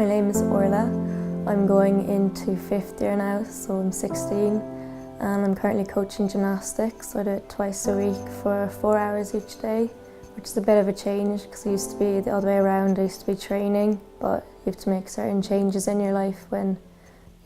My name is Orla. I'm going into 5th year now, so I'm 16, and I'm currently coaching gymnastics. So I do it twice a week for 4 hours each day, which is a bit of a change because it used to be the other way around. I used to be training, but you have to make certain changes in your life when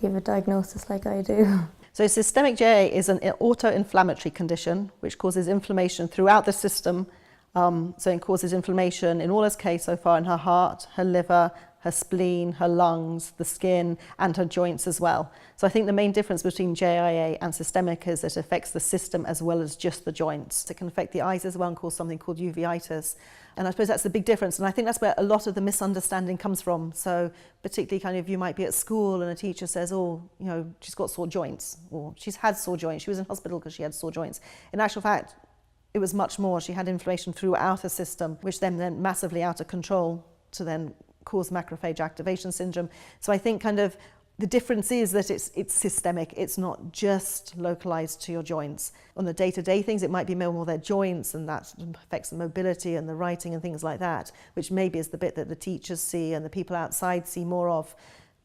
you have a diagnosis like I do. So systemic JIA is an auto-inflammatory condition which causes inflammation throughout the system. So it causes inflammation in Orla's case so far in her heart, her liver, her spleen, her lungs, the skin, and her joints as well. So I think the main difference between JIA and systemic is that it affects the system as well as just the joints. It can affect the eyes as well and cause something called uveitis. And I suppose that's the big difference. And I think that's where a lot of the misunderstanding comes from. So particularly kind of you might be at school and a teacher says, oh, you know, she's got sore joints, or she's had sore joints. She was in hospital because she had sore joints. In actual fact, it was much more. She had inflammation throughout her system, which then went massively out of control to then cause macrophage activation syndrome. So I think kind of the difference is that it's systemic. It's not just localized to your joints. On the day-to-day things, it might be more their joints, and that affects the mobility and the writing and things like that, which maybe is the bit that the teachers see and the people outside see more of.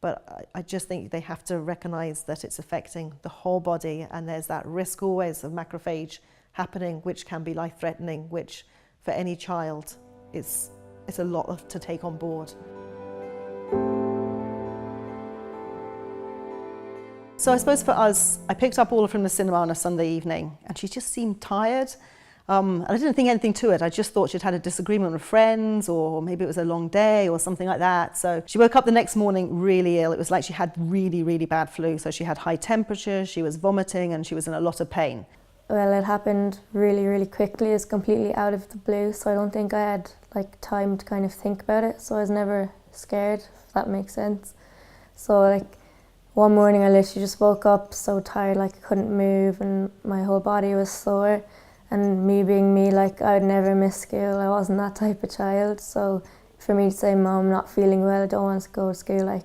But I just think they have to recognize that it's affecting the whole body, and there's that risk always of macrophage happening, which can be life-threatening, which for any child it's a lot to take on board. So I suppose for us, I picked up Orla from the cinema on a Sunday evening, and she just seemed tired. And I didn't think anything to it. I just thought she'd had a disagreement with friends, or maybe it was a long day or something like that. So she woke up the next morning really ill. It was like she had really, really bad flu. So she had high temperature, she was vomiting, and she was in a lot of pain. Well, it happened really, really quickly. It's completely out of the blue, so I don't think I had time to kind of think about it. So I was never scared, if that makes sense. So one morning I literally just woke up so tired, I couldn't move, and my whole body was sore. And me being me, I would never miss school. I wasn't that type of child. So for me to say, Mom, I'm not feeling well, I don't want to go to school, I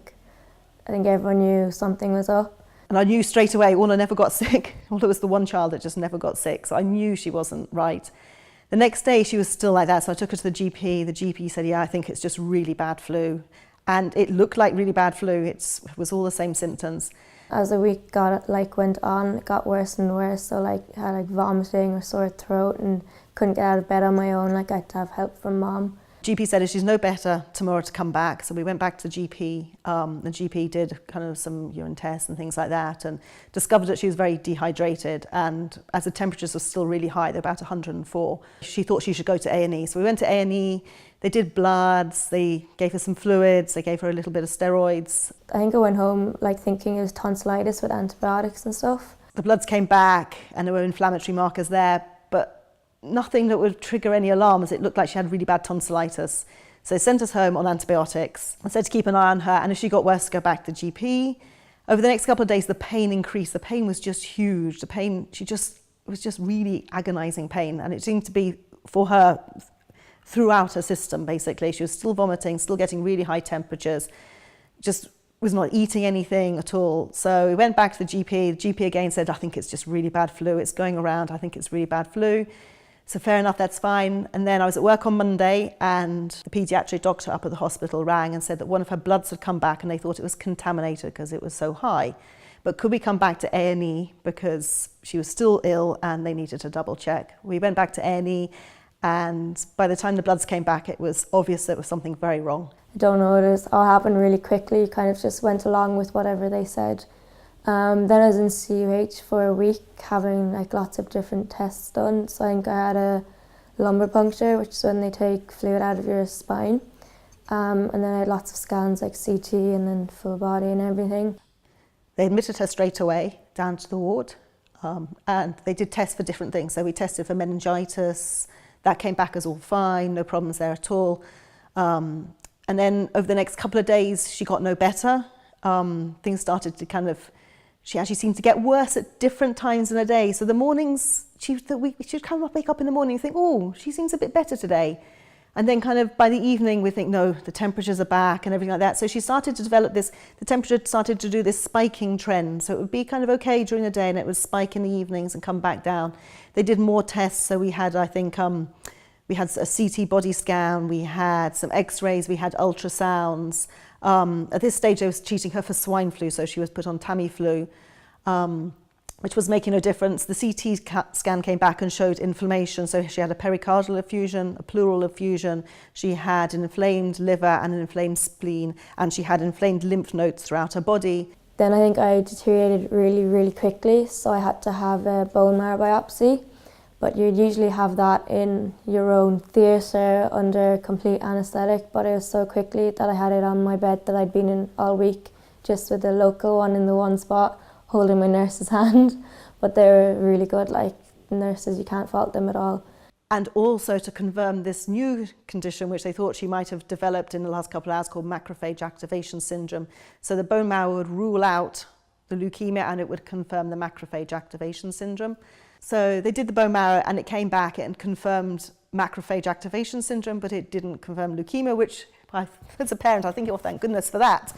think everyone knew something was up. And I knew straight away Orla never got sick. Orla was the one child that just never got sick, so I knew she wasn't right. The next day she was still like that, so I took her to the GP. The GP said, yeah, I think it's just really bad flu. And it looked like really bad flu. It was all the same symptoms. As the week went on, it got worse and worse. So I had vomiting or sore throat and couldn't get out of bed on my own. I had to have help from Mom. GP said if she's no better, tomorrow to come back. So we went back to the GP. The GP did kind of some urine tests and things like that, and discovered that she was very dehydrated. And as the temperatures were still really high, they're about 104, she thought she should go to A&E. So we went to A&E. They did bloods, they gave her some fluids, they gave her a little bit of steroids. I think I went home thinking it was tonsillitis with antibiotics and stuff. The bloods came back and there were inflammatory markers there, but nothing that would trigger any alarms. It looked like she had really bad tonsillitis. So they sent us home on antibiotics and said to keep an eye on her, and if she got worse, to go back to the GP. Over the next couple of days, the pain increased. The pain was just huge. The pain, it was just really agonizing pain, and it seemed to be for her throughout her system, basically. She was still vomiting, still getting really high temperatures, just was not eating anything at all. So we went back to the GP. The GP again said, I think it's just really bad flu. It's going around. I think it's really bad flu. So fair enough, that's fine. And then I was at work on Monday, and the paediatric doctor up at the hospital rang and said that one of her bloods had come back and they thought it was contaminated because it was so high. But could we come back to A&E because she was still ill and they needed to double check. We went back to A&E, and by the time the bloods came back, it was obvious there was something very wrong. I don't know, it all happened really quickly, kind of just went along with whatever they said. Then I was in CUH for a week having lots of different tests done. So I think I had a lumbar puncture, which is when they take fluid out of your spine. And then I had lots of scans like CT and then full body and everything. They admitted her straight away down to the ward, and they did tests for different things. So we tested for meningitis. That came back as all fine, no problems there at all. And then over the next couple of days, she got no better. Things started to she actually seemed to get worse at different times in the day. So the mornings, she'd wake up in the morning and think, oh, she seems a bit better today. And then by the evening, we think, no, the temperatures are back and everything like that. So she started to develop the temperature started to do this spiking trend. So it would be okay during the day and it would spike in the evenings and come back down. They did more tests. So we had, I think, We had a CT body scan, we had some x-rays, we had ultrasounds. At this stage, they was treating her for swine flu, so she was put on Tamiflu, which was making no difference. The CT scan came back and showed inflammation, so she had a pericardial effusion, a pleural effusion, she had an inflamed liver and an inflamed spleen, and she had inflamed lymph nodes throughout her body. Then I think I deteriorated really, really quickly, so I had to have a bone marrow biopsy. But you'd usually have that in your own theatre under complete anaesthetic, but it was so quickly that I had it on my bed that I'd been in all week, just with a local one in the one spot, holding my nurse's hand. But they were really good, like nurses, you can't fault them at all. And also to confirm this new condition, which they thought she might have developed in the last couple of hours, called macrophage activation syndrome. So the bone marrow would rule out the leukemia and it would confirm the macrophage activation syndrome. So they did the bone marrow and it came back and confirmed macrophage activation syndrome, but it didn't confirm leukemia, which as a parent, I think, oh, thank goodness for that.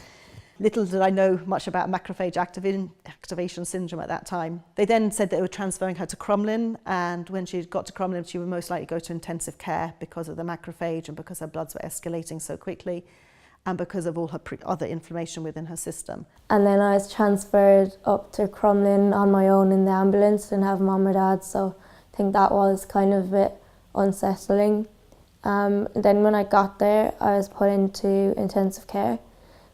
Little did I know much about macrophage activation syndrome at that time. They then said they were transferring her to Crumlin, and when she got to Crumlin, she would most likely go to intensive care because of the macrophage and because her bloods were escalating so quickly and because of all her other inflammation within her system. And then I was transferred up to Crumlin on my own in the ambulance, didn't have mum or dad, so I think that was kind of a bit unsettling. Then when I got there, I was put into intensive care,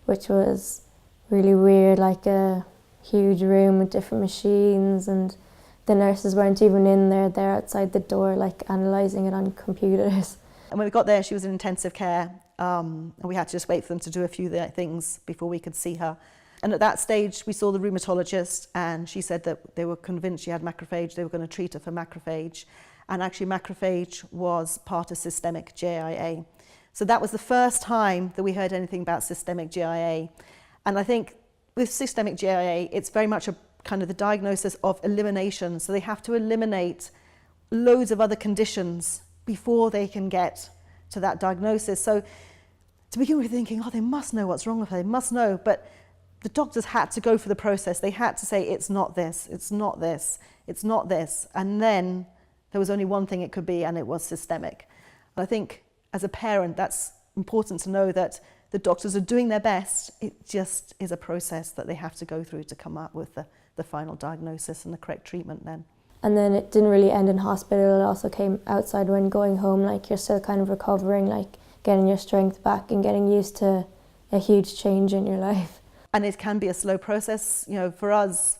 which was really weird, like a huge room with different machines, and the nurses weren't even in there, they're outside the door, like analysing it on computers. And when we got there, she was in intensive care, and we had to just wait for them to do a few things before we could see her. And at that stage, we saw the rheumatologist, and she said that they were convinced she had macrophage, they were going to treat her for macrophage. And actually macrophage was part of systemic JIA. So that was the first time that we heard anything about systemic JIA. And I think with systemic JIA, it's very much a kind of the diagnosis of elimination. So they have to eliminate loads of other conditions before they can get to that diagnosis. So to begin with, thinking, oh, they must know what's wrong with her, they must know. But the doctors had to go for the process. They had to say, it's not this, it's not this, it's not this. And then there was only one thing it could be, and it was systemic. And I think as a parent, that's important to know that the doctors are doing their best. It just is a process that they have to go through to come up with the final diagnosis and the correct treatment then. And then it didn't really end in hospital. It also came outside when going home, like you're still kind of recovering, like getting your strength back and getting used to a huge change in your life. And it can be a slow process. You know, for us,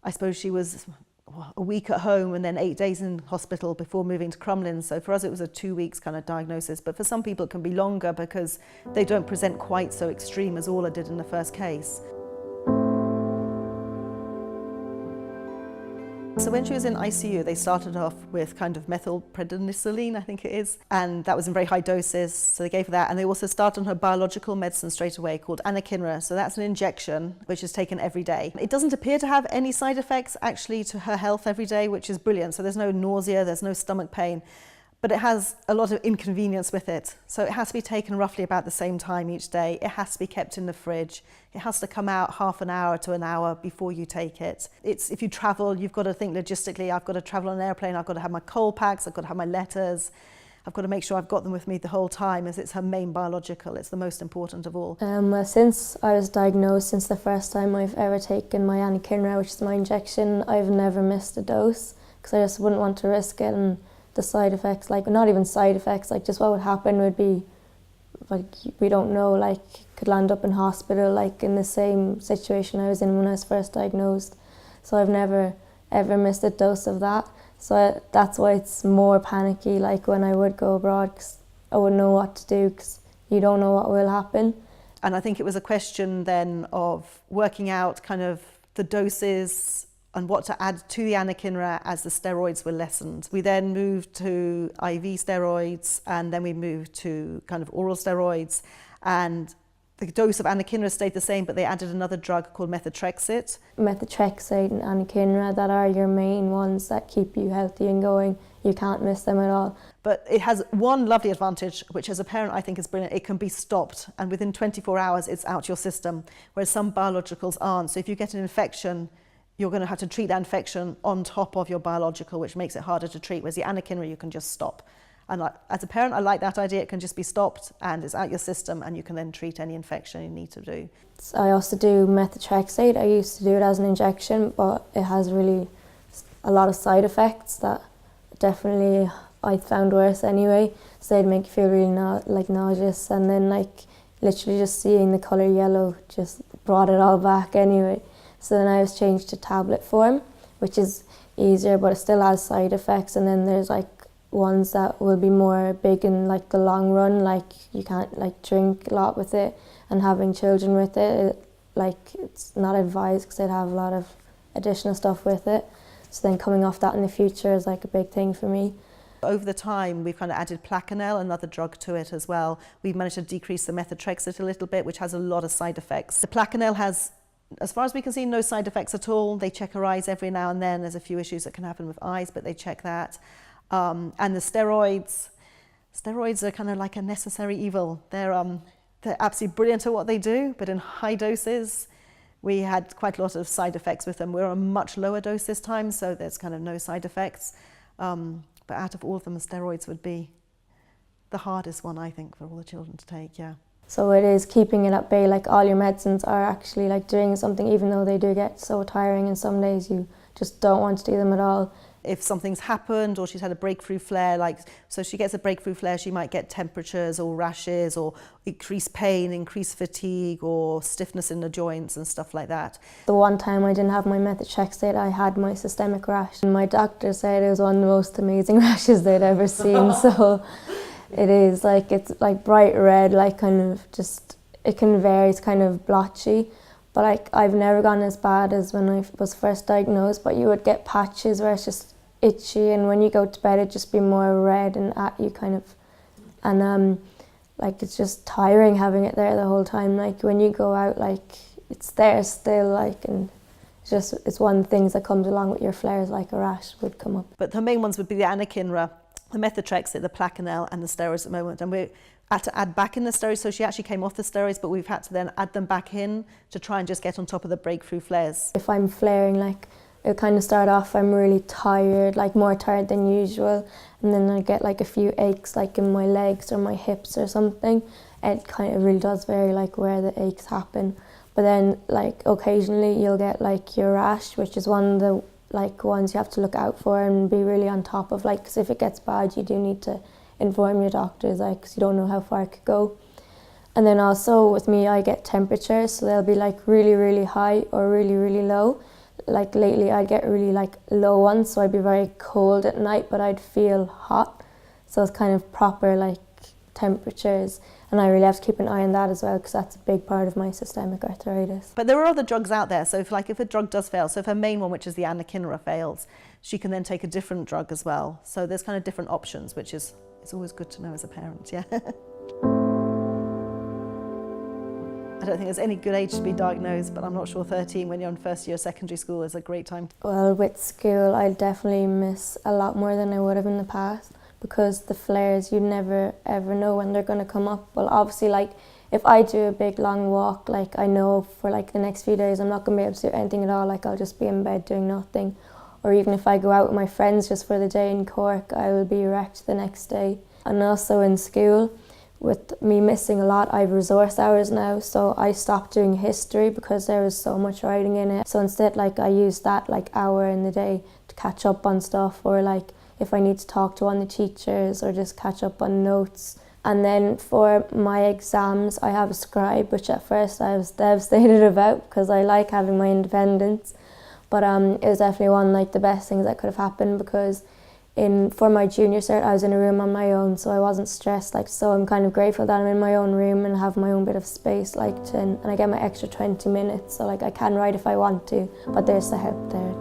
I suppose she was a week at home and then 8 days in hospital before moving to Crumlin. So for us, it was a 2 weeks kind of diagnosis. But for some people, it can be longer because they don't present quite so extreme as Orla did in the first case. So when she was in ICU, they started off with kind of methylprednisolone, I think it is, and that was in very high doses, so they gave her that. And they also started on her biological medicine straight away called anakinra, so that's an injection which is taken every day. It doesn't appear to have any side effects actually to her health every day, which is brilliant. So there's no nausea, there's no stomach pain, but it has a lot of inconvenience with it. So it has to be taken roughly about the same time each day. It has to be kept in the fridge. It has to come out half an hour to an hour before you take it. If you travel, you've got to think logistically. I've got to travel on an airplane. I've got to have my cold packs. I've got to have my letters. I've got to make sure I've got them with me the whole time, as it's her main biological. It's the most important of all. Well, since I was diagnosed, since the first time I've ever taken my anakinra, which is my injection, I've never missed a dose because I just wouldn't want to risk it. And the side effects, like not even side effects, like just what would happen would be, like we don't know, like could land up in hospital, like in the same situation I was in when I was first diagnosed. So I've never ever missed a dose of that. So that's why it's more panicky, like when I would go abroad, because I wouldn't know what to do because you don't know what will happen. And I think it was a question then of working out kind of the doses and what to add to the anakinra as the steroids were lessened. We then moved to IV steroids, and then we moved to kind of oral steroids, and the dose of anakinra stayed the same, but they added another drug called methotrexate. Methotrexate and anakinra, that are your main ones that keep you healthy and going. You can't miss them at all. But it has one lovely advantage, which as a parent I think is brilliant. It can be stopped, and within 24 hours it's out your system, whereas some biologicals aren't. So if you get an infection, you're going to have to treat that infection on top of your biological, which makes it harder to treat, whereas the anakinra you can just stop. And as a parent, I like that idea. It can just be stopped and it's out your system, and you can then treat any infection you need to do. I also do methotrexate. I used to do it as an injection, but it has really a lot of side effects that definitely I found worse anyway. So they'd make you feel really nauseous, and then literally just seeing the colour yellow just brought it all back anyway. So then I was changed to tablet form, which is easier, but it still has side effects. And then there's ones that will be more big in the long run, you can't drink a lot with it, and having children with it, it's not advised because they'd have a lot of additional stuff with it. So then coming off that in the future is a big thing for me. Over the time, we've kind of added Plaquenil, another drug, to it as well. We've managed to decrease the methotrexate a little bit, which has a lot of side effects. The Plaquenil has, as far as we can see, no side effects at all. They check her eyes every now and then. There's a few issues that can happen with eyes, but they check that. And the steroids are kind of like a necessary evil. They're absolutely brilliant at what they do, but in high doses, we had quite a lot of side effects with them. We're on a much lower dose this time, so there's kind of no side effects. But out of all of them, the steroids would be the hardest one, I think, for all the children to take, yeah. So it is keeping it at bay, all your medicines are actually doing something, even though they do get so tiring, and some days you just don't want to do them at all. If something's happened or she's had a breakthrough flare, so she gets a breakthrough flare, she might get temperatures or rashes or increased pain, increased fatigue or stiffness in the joints and stuff like that. The one time I didn't have my methotrexate, I had my systemic rash, and my doctor said it was one of the most amazing rashes they'd ever seen. So it is it's bright red, it can vary, it's kind of blotchy. But I've never gone as bad as when I was first diagnosed, but you would get patches where it's just itchy, and when you go to bed it'd just be more red and at you and it's just tiring having it there the whole time. When you go out, it's there still, and it's one of the things that comes along with your flares, a rash would come up. But the main ones would be the anakinra, the methotrexate, the Plaquenil and the steroids at the moment, and we had to add back in the steroids, so she actually came off the steroids, but we've had to then add them back in to try and just get on top of the breakthrough flares. If I'm flaring, it kind of start off, I'm really tired, more tired than usual, and then I get a few aches in my legs or my hips or something. It kind of really does vary where the aches happen. But then occasionally you'll get your rash, which is one of the ones you have to look out for and be really on top of, because if it gets bad you do need to inform your doctors, because you don't know how far it could go. And then also with me, I get temperatures, so they'll be really, really high or really, really low. Lately I'd get really low ones, so I'd be very cold at night, but I'd feel hot. So it's kind of proper temperatures, and I really have to keep an eye on that as well, because that's a big part of my systemic arthritis. But there are other drugs out there, so if a drug does fail, so if her main one, which is the anakinra, fails, she can then take a different drug as well. So there's kind of different options, which is, it's always good to know as a parent, yeah. I don't think there's any good age to be diagnosed, but I'm not sure 13 when you're in first year of secondary school is a great time. Well, with school, I definitely miss a lot more than I would have in the past, because the flares, you never ever know when they're going to come up. Well, obviously, if I do a big long walk, I know for the next few days I'm not going to be able to do anything at all. I'll just be in bed doing nothing. Or even if I go out with my friends just for the day in Cork, I will be wrecked the next day. And also in school, with me missing a lot, I have resource hours now, so I stopped doing history because there was so much writing in it. So instead, I use that hour in the day to catch up on stuff, or if I need to talk to one of the teachers, or just catch up on notes. And then for my exams, I have a scribe, which at first I was devastated about because I like having my independence. But it was definitely one of the best things that could have happened, because for my junior cert I was in a room on my own, so I wasn't stressed. So I'm kind of grateful that I'm in my own room and have my own bit of space, and I get my extra 20 minutes, so I can write if I want to, but there's the help there.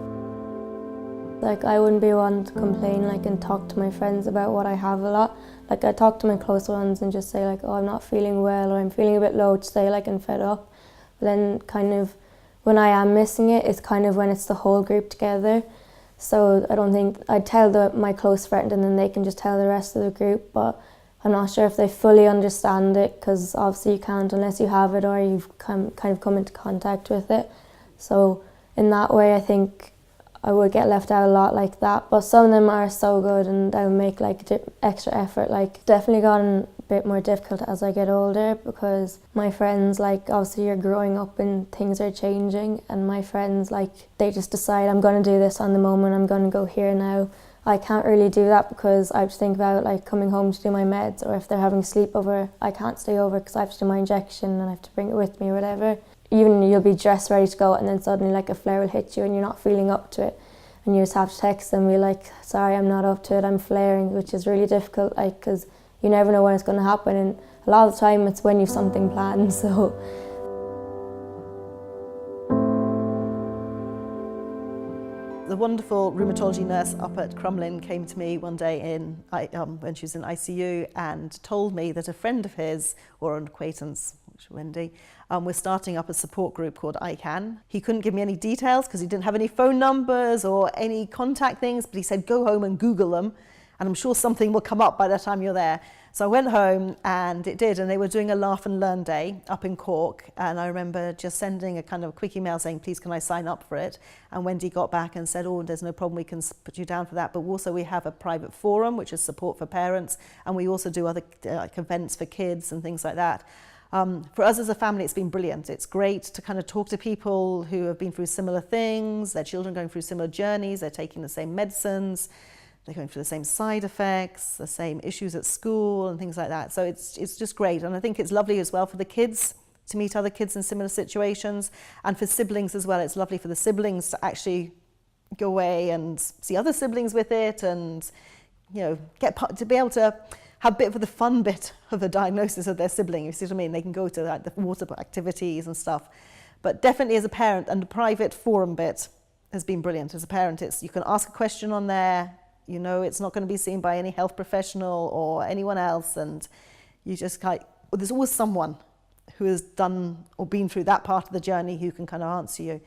I wouldn't be one to complain and talk to my friends about what I have a lot. I talk to my close ones and just say oh, I'm not feeling well, or I'm feeling a bit low today, and fed up. But then kind of when I am missing it, it's kind of when it's the whole group together. So I don't think I'd tell my close friend and then they can just tell the rest of the group, but I'm not sure if they fully understand it, because obviously you can't unless you have it or you've kind of come into contact with it. So in that way, I think I would get left out a lot like that, but some of them are so good and they'll make like extra effort. Like definitely gotten a bit more difficult as I get older, because my friends, like obviously you're growing up and things are changing, and my friends, like they just decide I'm going to do this on the moment, I'm going to go here now. I can't really do that because I have to think about like coming home to do my meds, or if they're having sleepover, I can't stay over because I have to do my injection and I have to bring it with me or whatever. Even you'll be dressed ready to go and then suddenly like a flare will hit you and you're not feeling up to it, and you just have to text them and be like, sorry, I'm not up to it, I'm flaring, which is really difficult, like, because you never know when it's going to happen, and a lot of the time it's when you've something planned. So the wonderful rheumatology nurse up at Crumlin came to me one day when she was in ICU and told me that a friend of his, or an acquaintance, Wendy, was starting up a support group called iCAN. He couldn't give me any details because he didn't have any phone numbers or any contact things, but he said go home and Google them, and I'm sure something will come up by the time you're there. So I went home and it did, and they were doing a Laugh and Learn Day up in Cork, and I remember just sending a kind of quick email saying, please can I sign up for it? And Wendy got back and said, oh, there's no problem, we can put you down for that, but also we have a private forum which is support for parents, and we also do other like events for kids and things like that. For us as a family, it's been brilliant. It's great to kind of talk to people who have been through similar things, their children going through similar journeys, they're taking the same medicines, they're going through the same side effects, the same issues at school and things like that. So it's just great. And I think it's lovely as well for the kids to meet other kids in similar situations, and for siblings as well. It's lovely for the siblings to actually go away and see other siblings with it, and to be able to have a bit of the fun bit of the diagnosis of their sibling, you see what I mean? They can go to like the water activities and stuff. But definitely as a parent, and the private forum bit has been brilliant. As a parent, you can ask a question on there, it's not going to be seen by any health professional or anyone else, and you just there's always someone who has done or been through that part of the journey who can kind of answer you.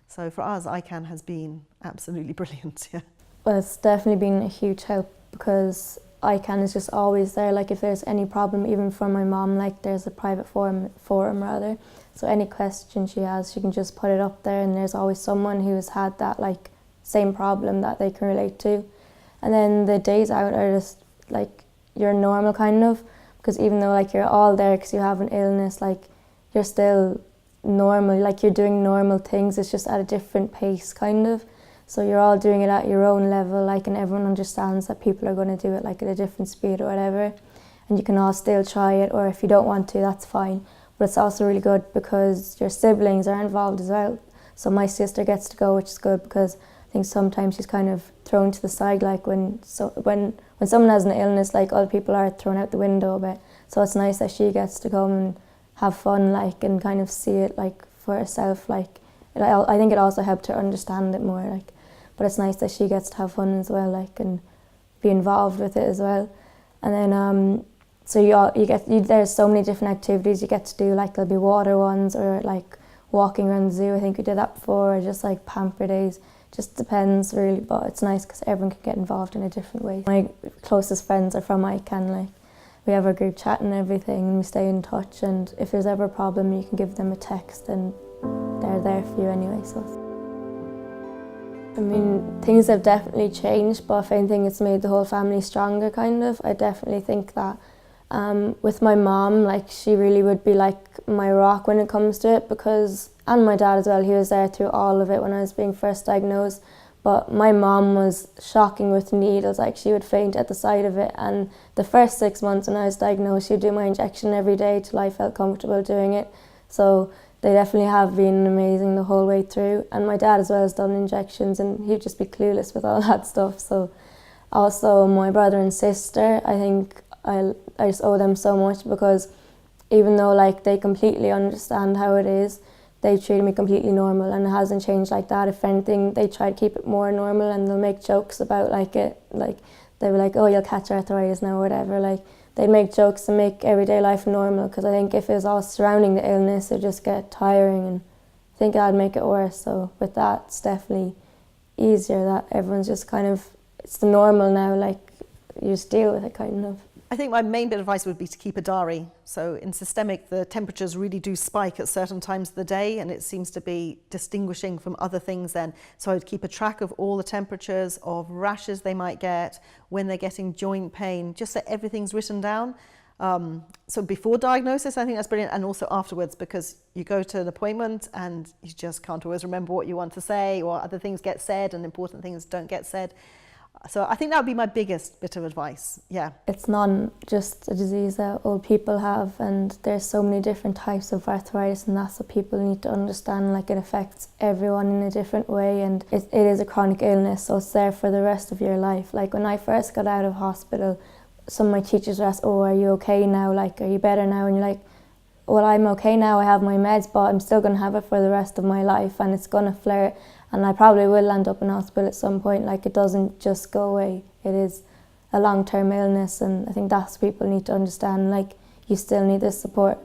So for us, iCAN has been absolutely brilliant. Yeah. Well, it's definitely been a huge help, because iCAN is just always there. Like if there's any problem, even for my mom, like there's a private forum rather. So any question she has, she can just put it up there, and there's always someone who's had that like same problem that they can relate to. And then the days out are just like you're normal kind of, because even though like you're all there because you have an illness, like you're still normal, like you're doing normal things, it's just at a different pace kind of. So you're all doing it at your own level, like, and everyone understands that people are going to do it like at a different speed or whatever, and you can all still try it, or if you don't want to, that's fine. But it's also really good because your siblings are involved as well. So my sister gets to go, which is good, because I think sometimes she's kind of thrown to the side, like when someone has an illness, like other people are thrown out the window a bit. So it's nice that she gets to come and have fun, like, and kind of see it like for herself. Like, I think it also helped her understand it more, like. But it's nice that she gets to have fun as well, like, and be involved with it as well. And then so there's so many different activities you get to do, like there'll be water ones, or like walking around the zoo, I think we did that before, or just like pamper days. Just depends really, but it's nice because everyone can get involved in a different way. My closest friends are from iCAN, like we have a group chat and everything, and we stay in touch, and if there's ever a problem you can give them a text and they're there for you anyway. So I mean, things have definitely changed, but if anything, it's made the whole family stronger, kind of. I definitely think that with my mom, like, she really would be like my rock when it comes to it, because, and my dad as well, he was there through all of it when I was being first diagnosed. But my mom was shocking with needles, like she would faint at the sight of it. And the first 6 months when I was diagnosed, she'd do my injection every day till I felt comfortable doing it. So they definitely have been amazing the whole way through. And my dad as well has done injections, and he'd just be clueless with all that stuff. So also my brother and sister, I think I just owe them so much, because even though like they completely understand how it is, they treated me completely normal, and it hasn't changed like that. If anything, they try to keep it more normal, and they'll make jokes about like it. Like they were like, oh, you'll catch arthritis now or whatever. Like they'd make jokes to make everyday life normal, because I think if it was all surrounding the illness, it'd just get tiring, and I think that'd make it worse. So with that, it's definitely easier that everyone's just kind of, it's the normal now, like you just deal with it kind of. I think my main bit of advice would be to keep a diary. So in systemic, the temperatures really do spike at certain times of the day, and it seems to be distinguishing from other things then. So I'd keep a track of all the temperatures, of rashes they might get, when they're getting joint pain, just so everything's written down. So before diagnosis, I think that's brilliant, and also afterwards, because you go to an appointment and you just can't always remember what you want to say, or other things get said and important things don't get said. So I think that would be my biggest bit of advice, yeah. It's not just a disease that old people have, and there's so many different types of arthritis, and that's what people need to understand. Like, it affects everyone in a different way, and it is a chronic illness, so it's there for the rest of your life. Like, when I first got out of hospital, some of my teachers were asked, oh, are you okay now? Like, are you better now? And you're like, well, I'm okay now, I have my meds, but I'm still going to have it for the rest of my life, and it's going to flare. And I probably will end up in hospital at some point. Like, it doesn't just go away. It is a long-term illness, and I think that's what people need to understand. Like, you still need this support.